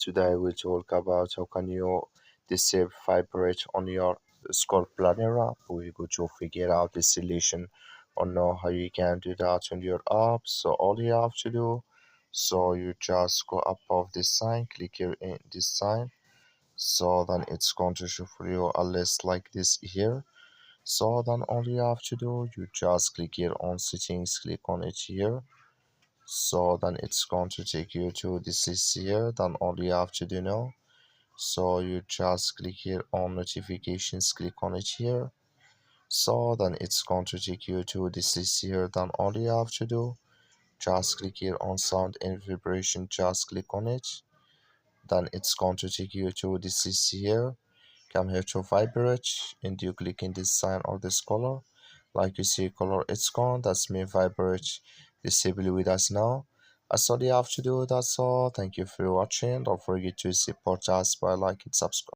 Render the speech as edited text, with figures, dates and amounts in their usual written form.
Today we talk about how can you disable Vibrate on your Skull Planner app. We go to figure out the solution or know how you can do that on your app. So all you have to do, so you just go above this sign, click here in this sign. So then it's going to show for you a list like this here. So then all you have to do, you just click here on settings, click on it here. So then it's going to take you to this list here. Then all you have to do now, so you just click here on notifications, click on it here. So then it's going to take you to this list here. Then all you have to do, just click here on sound and vibration, just click on it. Then it's going to take you to this list here. Come here to Vibrate and you click in this sign or this color. Like you see color, it's gone. That's me Vibrate disable with us now. That's all you have to do. That's all. Thank you for watching. Don't forget to support us by like and subscribe.